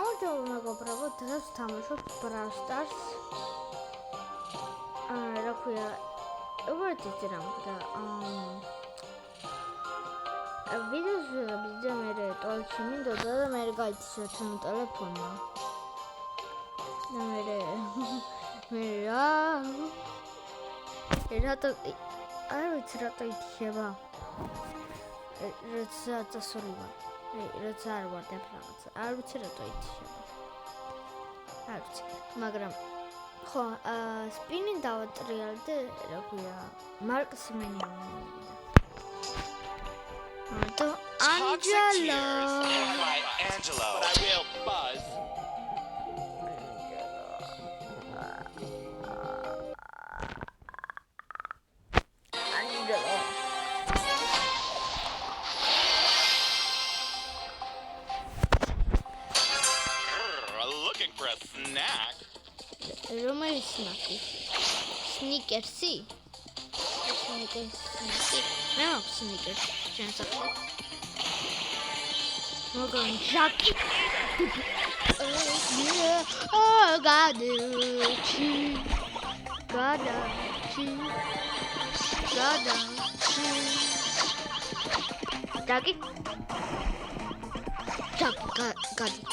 Audio მეგობრებო, დღეს ვთამაშობ Brawl Stars. რა ქვია, უბრალოდ იცი რა მქონდა. ვიდეოს ვიღებდი მე ტოლში მინდოდა და მე გაიცი ჩემ ტელეფონმა. და მე რატო არ ვიცი რატო ითქება. როცა წასული ვარ. როცა არ ვარდებ რაღაცა. არ ვიცი რატო ითქება. არ ვიცი, მაგრამ ხო, სპინი დავატრიალდი, რა ქვია, მარკს მენიანი. Angelo. My Angelo. But I will buzz. Angelo. Looking for a snack. Romeli snacky. Snickersy. No, Snickers. We're going Jackie. Oh, God, cheese. Gotta cheese. Gotta cheese. Jackie. Got it.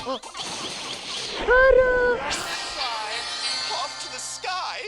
Oh. Fly off to the sky.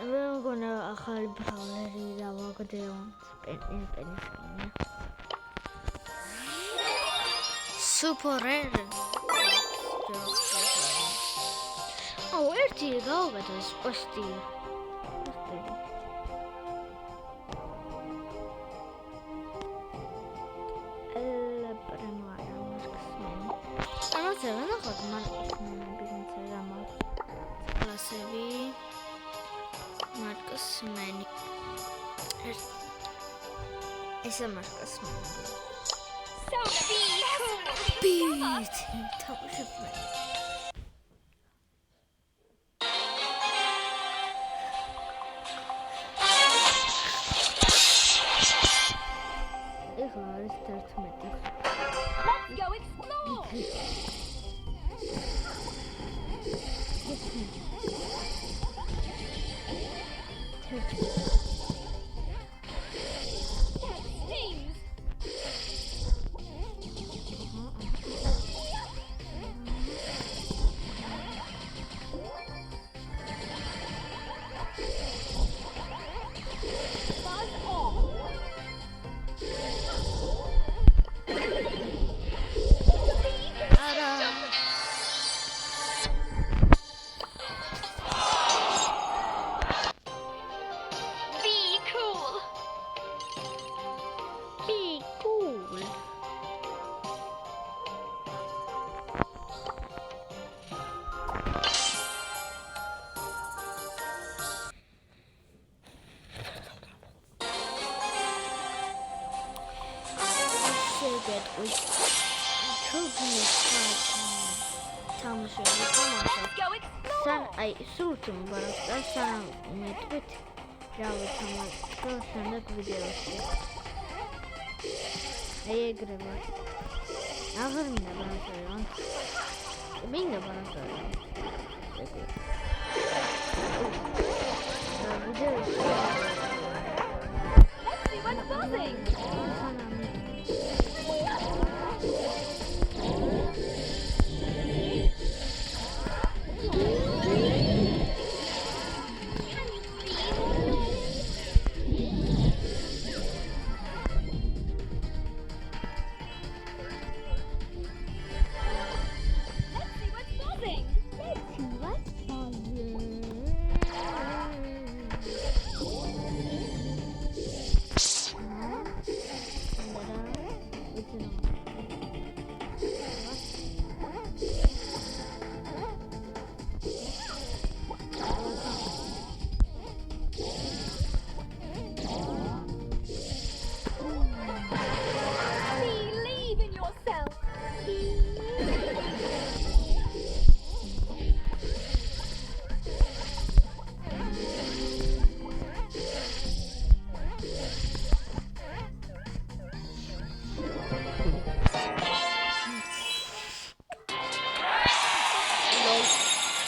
We're gonna ახალი ბრავლერი დავაგდეო. სპენი. Super rare. ერთი გავუგადო ეს პოსტი. პრემიარა მარკსმენი. ამაზე ნახოთ მარკსმენი ბიზნესზე ამას. კლასები მარკსმენი. ეს მარკსმენი. ბიჭი, თავშეფრე. Let's go explore! Get with children's Thomas I sort him, but that's me tweet. Java Thomas, and that video. I agree. Never been being a banner. Let's see what's buzzing!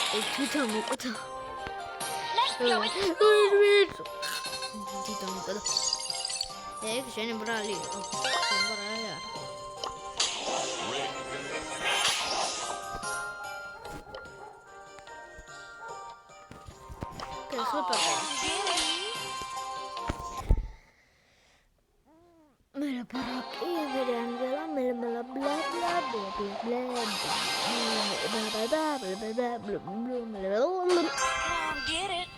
თვითონ მიყოთა. Let's go explore. თვითონ მიყოთა. ეგ შენი ბრალი იყო. შენი ბრალი არა. ხლაპა. Mera paraki, mera angela, mera bla bla bla bla bla bla bla. Come on, get it.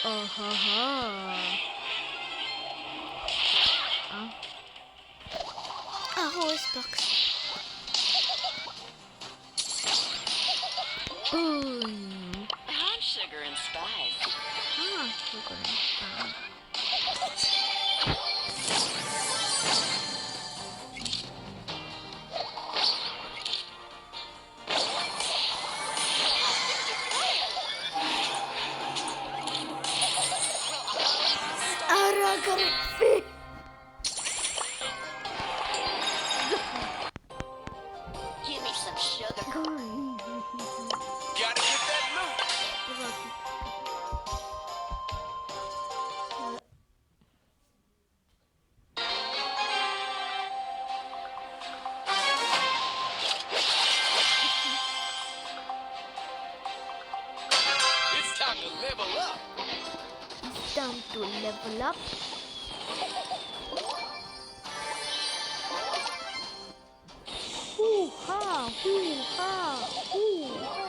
Oh ha ha. Ah, horse box. Boom. I'm sugar and spice. Ah, sugar and spice. Aragarfi. Give me some sugar. Gotta get that loot. It's time to level up. It's time to level up. Hoo-ha, hoo-ha, hoo-ha.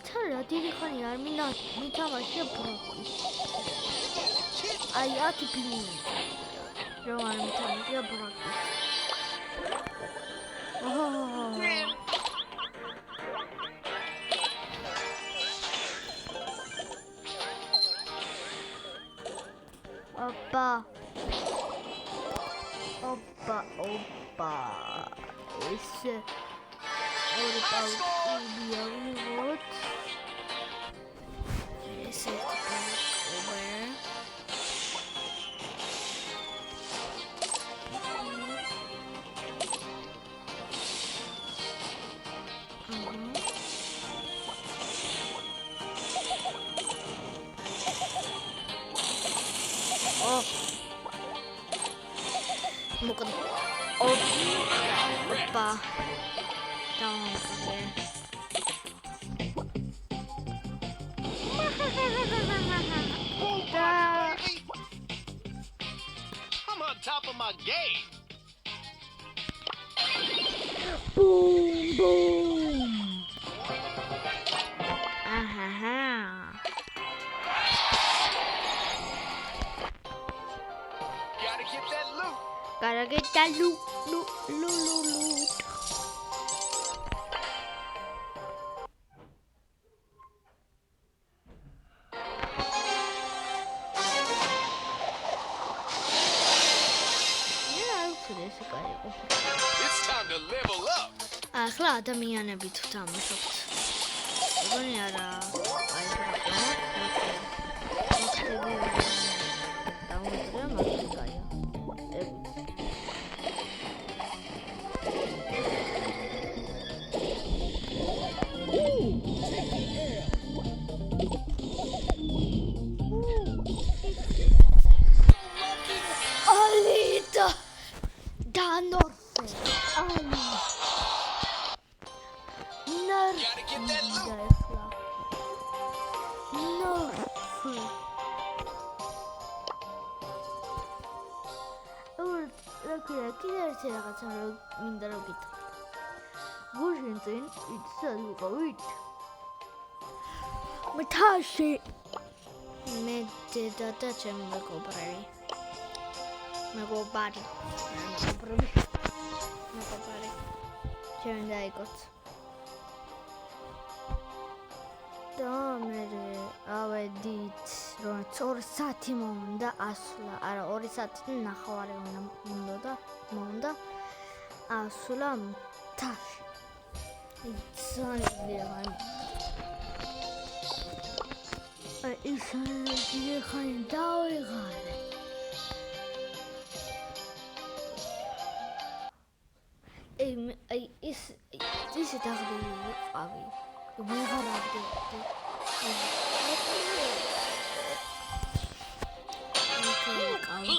თან დიდი ხანი არ მითამაშე ბროკი. აი 10 ფილმი. რომ არ მითამაშე ბროკი. Opa. Opa, opa. Esse ouro tá o esse over. Oh. Bukan. Opa. Down there. I'm on top of my game. Boom, boom. Aha. Gotta get that loot. Gotta get that loot, loot, loot, loot, loot. It's time to level up. ახლა ადამიანებით ვთამაშობთ. ეგონი არა. აი Alita! Danorfe! Ali! Gotta get that loot. Nerfe! კიდე ერთი რაღაცა მინდა რომ გითხრა. გუშინ წინ იცად ვიყავით? მთაში. მე დედა და ჩემი მეგობრები. მეგობარი. ჩემი დაიგოთ. და მე ავედით რომ 2 საათი მომდა ასვლა. არა 2 საათი ნახევარი მომდა ასვლა მთაში. ძალიან ისეთი ხანი დავიღალე. ისე დაღლილი ვიყავი. ვეღარ აღდგენდი.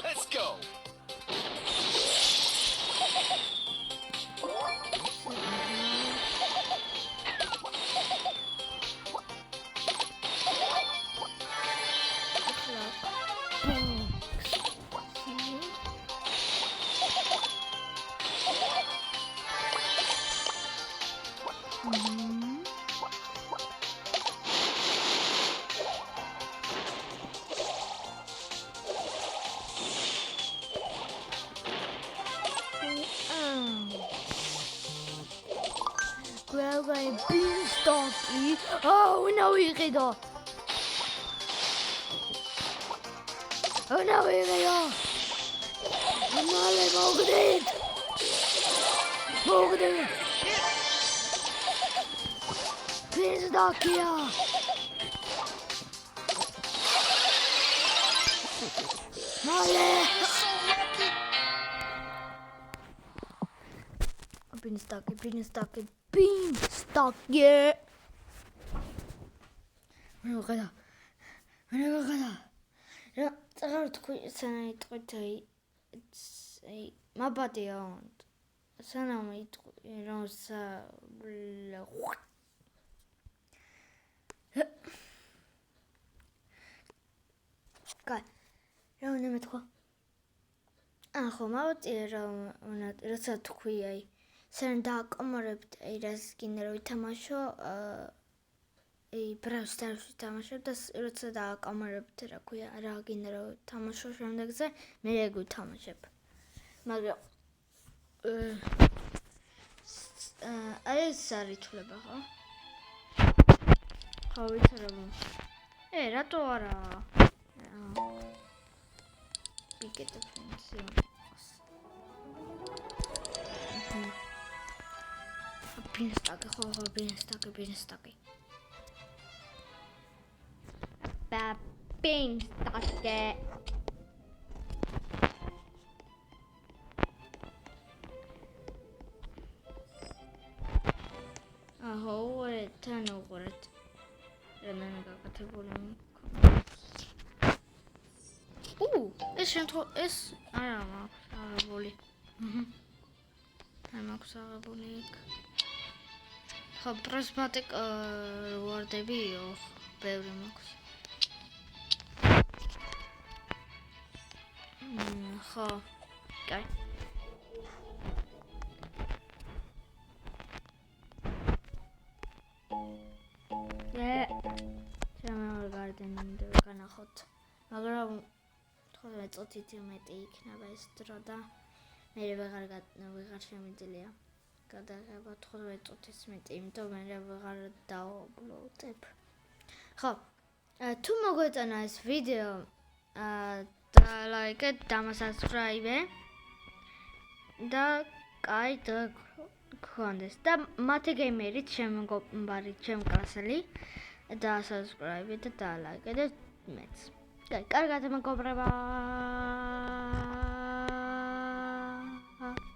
Let's go. Grab a beanstalk. Oh no, 이게다. Oh no, 이게요. 엄마를 먹으래. 먹으래. beanstalk이야. 말해. beanstalk, yeah. 가자. 야, 잠깐 듣고 있잖아. 이 마바디요. 사람이 이런 사 Geil. Ja, nimm mit drauf. ხომავთ როცა თქვი აი სენ დააკომორებთ აი რას გინდა რომ ვითამაშო აი Brawl Stars-ში თამაშობ და როცა დააკომორებთ რა ქვია რა გინდა რომ თამაშო შემდეგზე მე ეგ ვითამაშებ მაგრამ აი ეს არის თვლება ხო ვიცი რომ რატო არა Picket the fence. Beanstalk. ეს არა მაქვს აღებული. არ მაქვს აღებული. ხო, პროსმატიკ რევარდები ბევრი მაქვს. ხო. კაი. ჩემო გარდენი განახოთ. მაგრამ ხოლმე წუთით მეტი იქნება ეს დრო და მე ვეღარ შემიძლია გადაღება 15 წუთის მეტი, იმიტომ მე ვეღარ დავაპლოდებ. ხო, თუ მოგეწონა ეს ვიდეო და ლაიქეთ, დამასაბსკრაიბე და კაი გქონდეს და მათი გეიმერით შემოგობარი ჩემ კლასელი და subscribe და ლაიქეთ და მეც. Კარგად მეგობრებო.